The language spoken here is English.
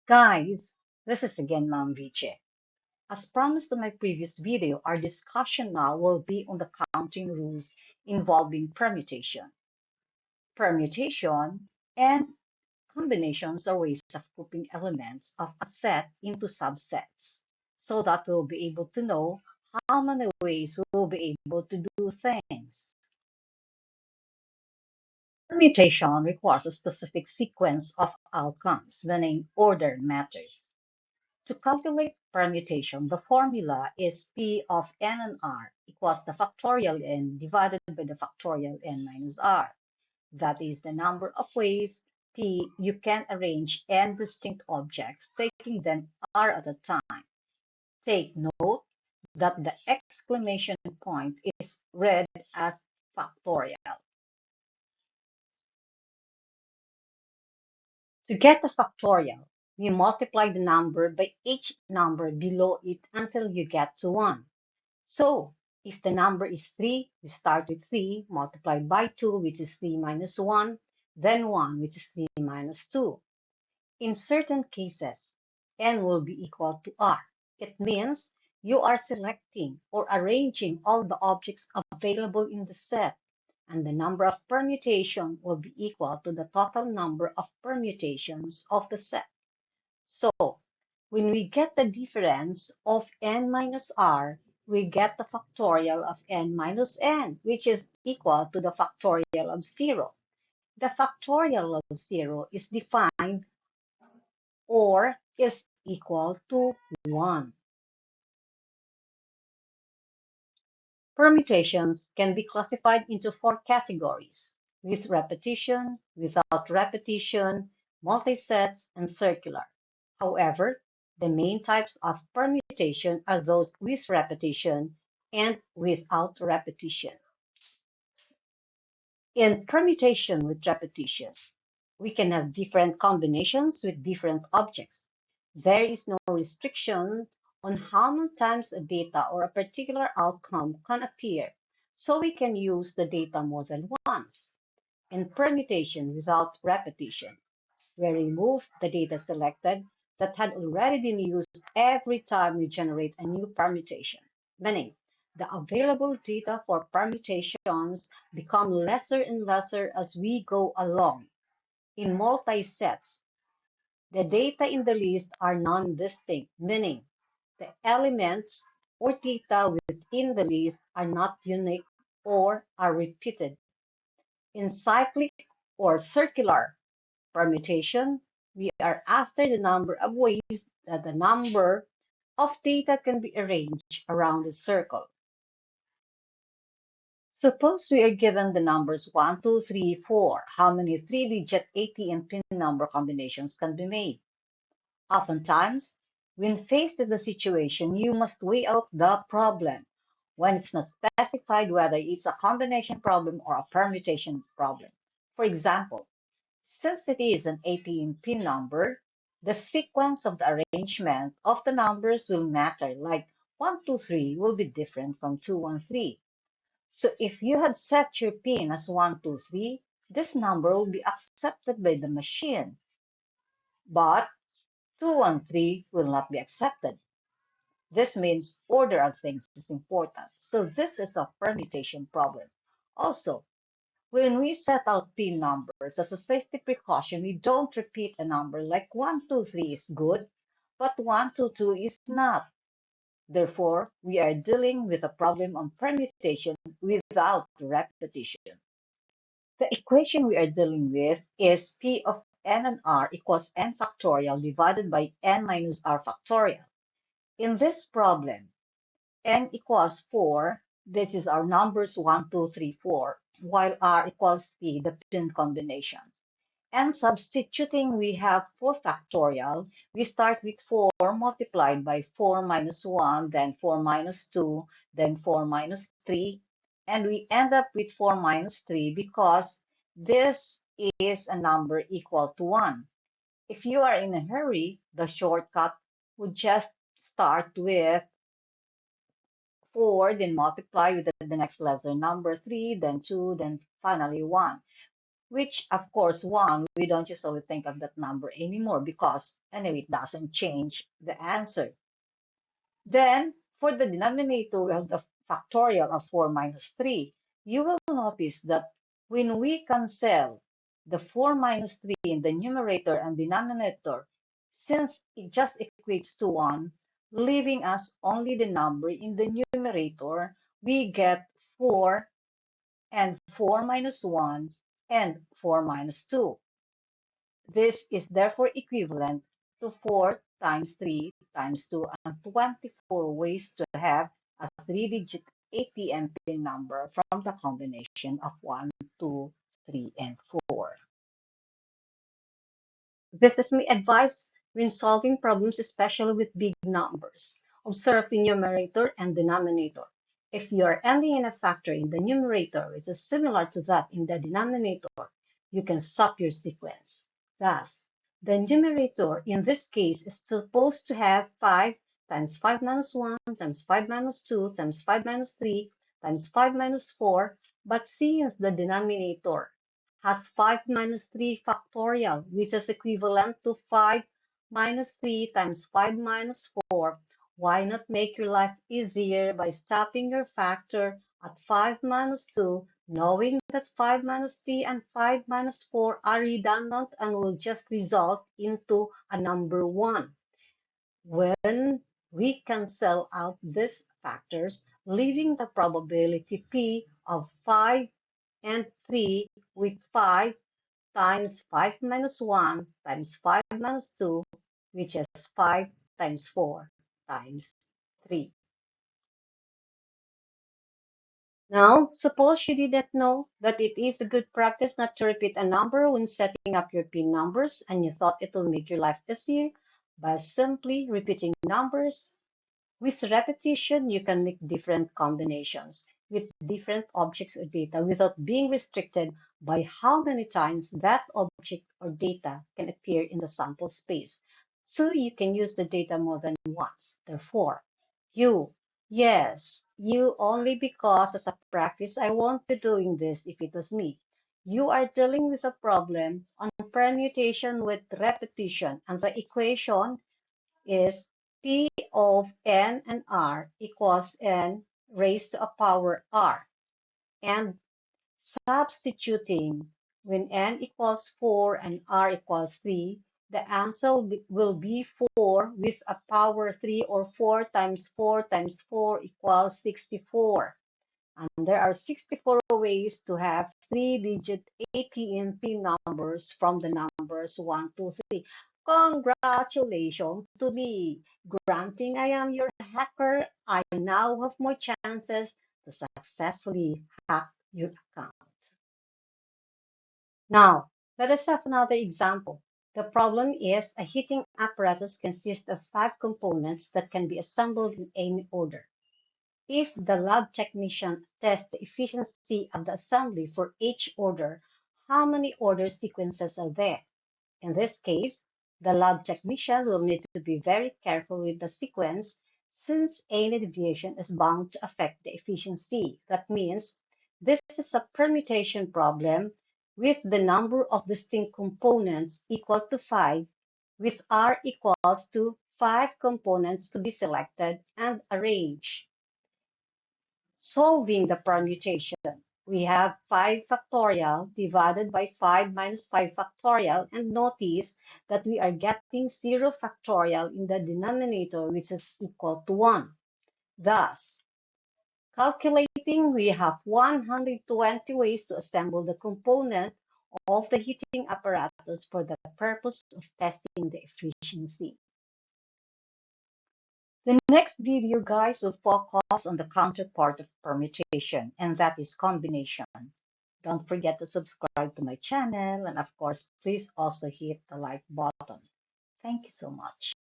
Guys, this is again Ma'am Viche. As promised in my previous video, our discussion now will be on the counting rules involving permutation. Permutation and combinations are ways of grouping elements of a set into subsets so that we'll be able to know how many ways we'll be able to do things. Permutation requires a specific sequence of outcomes, meaning order matters. To calculate permutation, the formula is P of n and r equals the factorial n divided by the factorial n minus r. That is the number of ways P you can arrange n distinct objects, taking them r at a time. Take note that the exclamation point is read as factorial. To get the factorial, you multiply the number by each number below it until you get to 1. So, if the number is 3, we start with 3 multiplied by 2, which is 3 minus 1, then 1, which is 3 minus 2. In certain cases, n will be equal to r. It means you are selecting or arranging all the objects available in the set, and the number of permutation will be equal to the total number of permutations of the set. So, when we get the difference of n minus r, we get the factorial of n minus n, which is equal to the factorial of 0. The factorial of 0 is defined or is equal to 1. Permutations can be classified into 4 categories: with repetition, without repetition, multisets, and circular. However, the main types of permutation are those with repetition and without repetition. In permutation with repetition, we can have different combinations with different objects. There is no restriction on how many times a data or a particular outcome can appear, so we can use the data more than once. In permutation without repetition, we remove the data selected that had already been used every time we generate a new permutation, meaning the available data for permutations become lesser and lesser as we go along. In multi-sets, the data in the list are non-distinct, meaning the elements or data within the list are not unique or are repeated. In cyclic or circular permutation, we are after the number of ways that the number of data can be arranged around a circle. Suppose we are given the numbers 1, 2, 3, 4. How many 3-digit ATM PIN number combinations can be made? Oftentimes, when faced with the situation, you must weigh out the problem when it's not specified whether it's a combination problem or a permutation problem. For example, since it is an ATM PIN number, the sequence of the arrangement of the numbers will matter, like 123 will be different from 213. So if you had set your PIN as 123, this number will be accepted by the machine, but 213 will not be accepted. This means order of things is important. So this is a permutation problem. Also, when we set out PIN numbers as a safety precaution, we don't repeat a number like 123 is good, but 122 is not. Therefore, we are dealing with a problem on permutation without repetition. The equation we are dealing with is P of n and r equals n factorial divided by n minus r factorial. In this problem, n equals 4. This is our numbers 1, 2, 3, 4, while r equals 3, the pin combination. And substituting, we have 4 factorial. We start with 4 multiplied by 4 minus 1, then 4 minus 2, then 4 minus 3. And we end up with 4 minus 3 because this is a number equal to 1. If you are in a hurry, the shortcut would just start with 4, then multiply with the next lesser number 3, then 2, then finally 1. which of course one, we don't usually think of that number anymore because anyway, it doesn't change the answer. Then for the denominator, we have the factorial of 4 minus 3. You will notice that when we cancel the 4 minus 3 in the numerator and denominator, since it just equates to 1, leaving us only the number in the numerator, we get 4 and 4 minus 1 and 4 minus 2. This is therefore equivalent to 4 times 3 times 2 and 24 ways to have a 3-digit ATM PIN number from the combination of 1, 2, 3, and 4. This is my advice when solving problems, especially with big numbers. Observe the numerator and denominator. If you are ending in a factor in the numerator which is similar to that in the denominator, you can stop your sequence. Thus, the numerator in this case is supposed to have 5 times 5 minus 1 times 5 minus 2 times 5 minus 3 times 5 minus 4, but since the denominator has 5 minus 3 factorial, which is equivalent to 5 minus 3 times 5 minus 4. Why not make your life easier by stopping your factor at 5 minus 2, knowing that 5 minus 3 and 5 minus 4 are redundant and will just result into a number 1. When we cancel out these factors, leaving the probability P of 5 and 3 with 5 times 5 minus 1 times 5 minus 2, which is 5 times 4 times 3. Now, suppose you didn't know that it is a good practice not to repeat a number when setting up your PIN numbers and you thought it will make your life easier by simply repeating numbers. With repetition, you can make different combinations with different objects or data without being restricted by how many times that object or data can appear in the sample space. So you can use the data more than once. Therefore, you only because as a practice, I won't be doing this if it was me. You are dealing with a problem on permutation with repetition, and the equation is P of n and r equals n raised to a power r. And substituting when n equals 4 and r equals 3, the answer will be 4 with a power 3, or 4 times 4 times 4 equals 64. And there are 64 ways to have 3-digit AT&T numbers from the numbers 1, 2, 3. Congratulations to me. Granting I am your hacker, I now have more chances to successfully hack your account. Now, let us have another example. The problem is a heating apparatus consists of 5 components that can be assembled in any order. If the lab technician tests the efficiency of the assembly for each order, how many order sequences are there? In this case, the lab technician will need to be very careful with the sequence since any deviation is bound to affect the efficiency. That means this is a permutation problem with the number of distinct components equal to 5, with R equals to 5 components to be selected and arranged. Solving the permutation, we have 5 factorial divided by 5 minus 5 factorial, and notice that we are getting 0 factorial in the denominator, which is equal to 1. Thus, calculating, we have 120 ways to assemble the component of the heating apparatus for the purpose of testing the efficiency. The next video, guys, will focus on the counterpart of permutation, and that is combination. Don't forget to subscribe to my channel, and of course, please also hit the like button. Thank you so much.